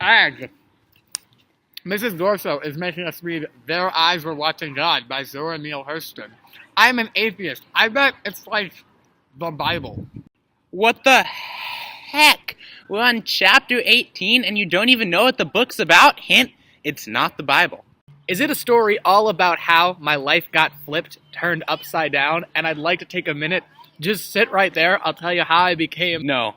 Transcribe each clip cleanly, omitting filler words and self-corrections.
And Mrs. Dorso is making us read Their Eyes Were Watching God by Zora Neale Hurston. I'm an atheist. I bet it's like the Bible. What the heck? We're on chapter 18 and you don't even know what the book's about? Hint, it's not the Bible. Is it a story all about how my life got flipped, turned upside down, and I'd like to take a minute? Just sit right there. I'll tell you how I became... No.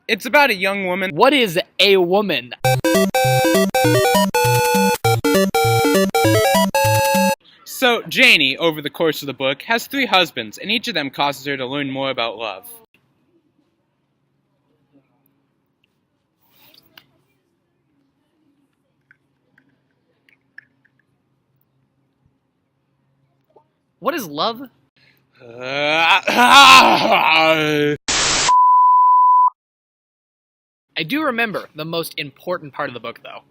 It's about a young woman. What is a woman? So, Janie, over the course of the book, has 3 husbands, and each of them causes her to learn more about love. What is love? I do remember the most important part of the book, though.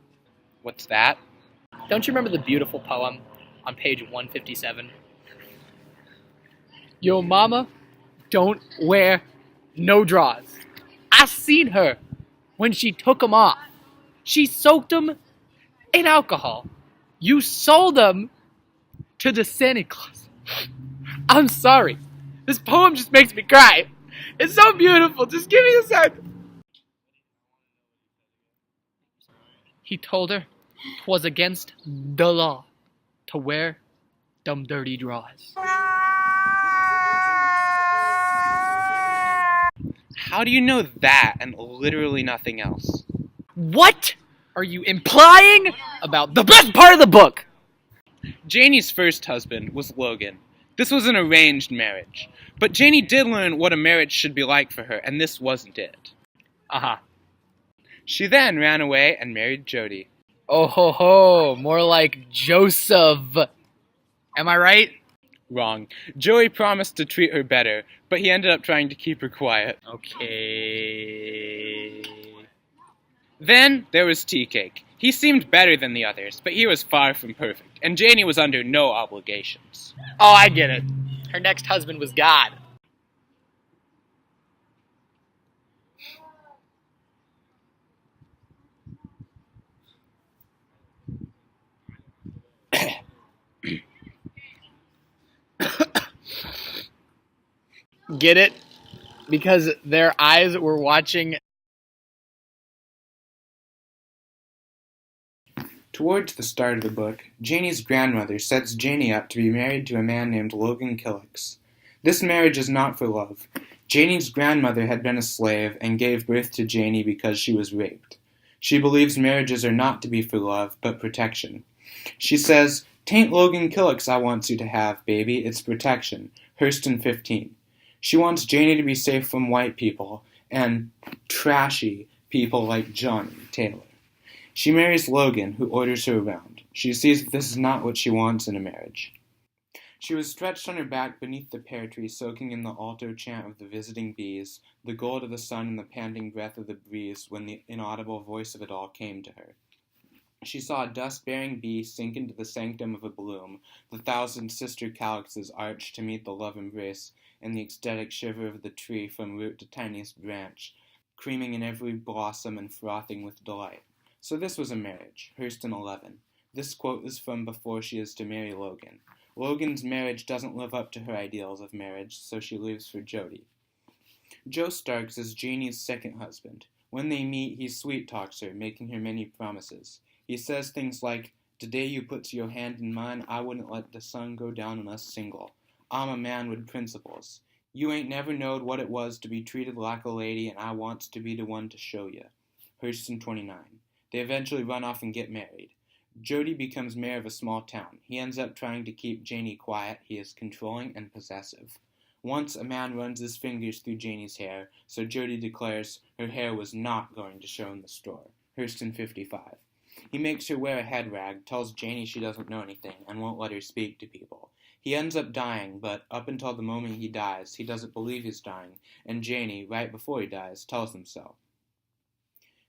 What's that? Don't you remember the beautiful poem on page 157? Yo mama don't wear no drawers. I seen her when she took them off. She soaked them in alcohol. You sold them to the Santa Claus. I'm sorry. This poem just makes me cry. It's so beautiful. Just give me a sec. He told her 'twas against the law to wear them dirty drawers. How do you know that and literally nothing else? What are you implying about the best part of the book? Janie's first husband was Logan. This was an arranged marriage. But Janie did learn what a marriage should be like for her, and this wasn't it. Uh-huh. She then ran away and married Jody. Oh ho ho, more like Joseph. Am I right? Wrong. Joey promised to treat her better, but he ended up trying to keep her quiet. Okay. Then there was Tea Cake. He seemed better than the others, but he was far from perfect, and Janie was under no obligations. Oh, I get it. Her next husband was God. Get it? Because their eyes were watching. Towards the start of the book, Janie's grandmother sets Janie up to be married to a man named Logan Killicks. This marriage is not for love. Janie's grandmother had been a slave and gave birth to Janie because she was raped. She believes marriages are not to be for love, but protection. She says, "'Tain't Logan Killicks I wants you to have, baby, it's protection." Hurston 15. She wants Janie to be safe from white people and trashy people like Johnny Taylor. She marries Logan, who orders her around. She sees that this is not what she wants in a marriage. She was stretched on her back beneath the pear tree, soaking in the alto chant of the visiting bees, the gold of the sun and the panting breath of the breeze, when the inaudible voice of it all came to her. She saw a dust-bearing bee sink into the sanctum of a bloom, the thousand sister calyxes arch to meet the love embrace, and the ecstatic shiver of the tree from root to tiniest branch, creaming in every blossom and frothing with delight. So this was a marriage. Hurston 11. This quote is from before she is to marry Logan. Logan's marriage doesn't live up to her ideals of marriage, so she leaves for Jody. Joe Starks is Janie's second husband. When they meet, he sweet-talks her, making her many promises. He says things like, "Today you puts your hand in mine, I wouldn't let the sun go down on us single. I'm a man with principles. You ain't never knowed what it was to be treated like a lady, and I wants to be the one to show you." Hurston 29. They eventually run off and get married. Jody becomes mayor of a small town. He ends up trying to keep Janie quiet. He is controlling and possessive. Once a man runs his fingers through Janie's hair, so Jody declares her hair was not going to show in the store. Hurston 55. He makes her wear a head rag, tells Janie she doesn't know anything, and won't let her speak to people. He ends up dying, but up until the moment he dies, he doesn't believe he's dying, and Janie, right before he dies, tells him so.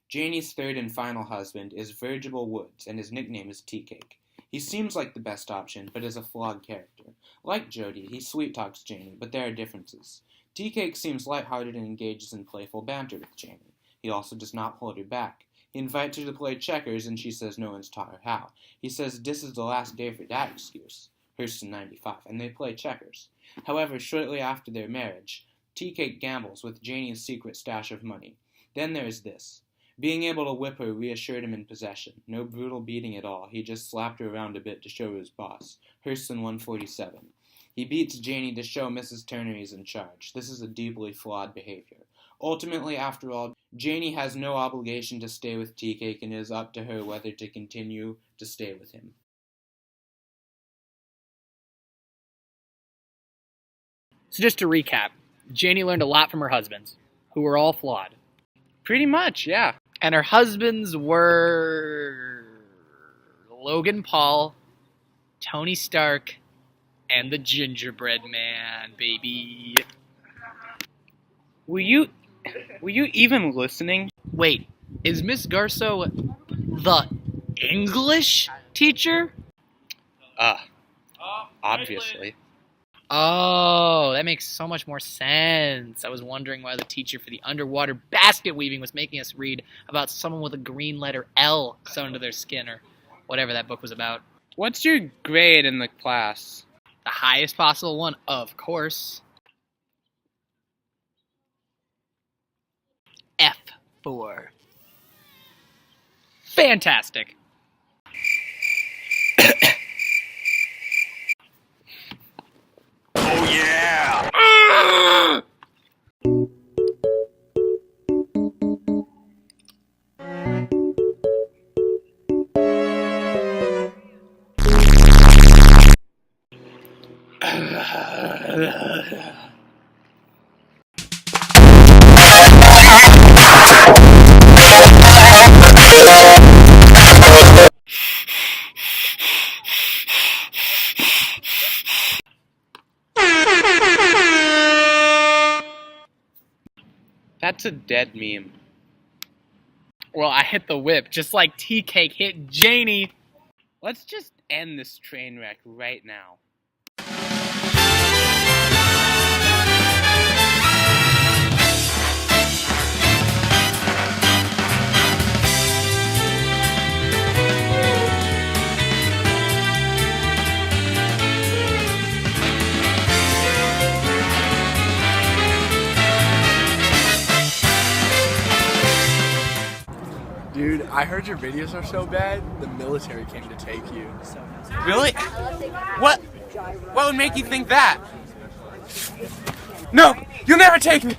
Janie's third and final husband is Virgil Woods, and his nickname is Tea Cake. He seems like the best option, but is a flawed character. Like Jody, he sweet-talks Janie, but there are differences. Tea-Cake seems lighthearted and engages in playful banter with Janie. He also does not hold her back. He invites her to play checkers, and she says no one's taught her how. He says this is the last day for that excuse. Hurston 95, and they play checkers. However, shortly after their marriage, Tea-Cake gambles with Janie's secret stash of money. Then there's this. Being able to whip her reassured him in possession. No brutal beating at all. He just slapped her around a bit to show his boss. Hurston 147. He beats Janie to show Mrs. Turner he's in charge. This is a deeply flawed behavior. Ultimately, after all, Janie has no obligation to stay with Tea-Cake, and it is up to her whether to continue to stay with him. So just to recap, Janie learned a lot from her husbands, who were all flawed. Pretty much, yeah. And her husbands were Logan Paul, Tony Stark, and the Gingerbread Man, baby. Were you even listening? Wait, is Miss Garso the English teacher? Obviously. Oh, that makes so much more sense. I was wondering why the teacher for the underwater basket weaving was making us read about someone with a green letter L sewn to their skin, or whatever that book was about. What's your grade in the class? The highest possible one, of course. F4. Fantastic. Oh yeah! That's a dead meme. Well, I hit the whip, just like Tea-Cake hit Janie. Let's just end this train wreck right now. Dude, I heard your videos are so bad, the military came to take you. Really? What would make you think that? No! You'll never take me!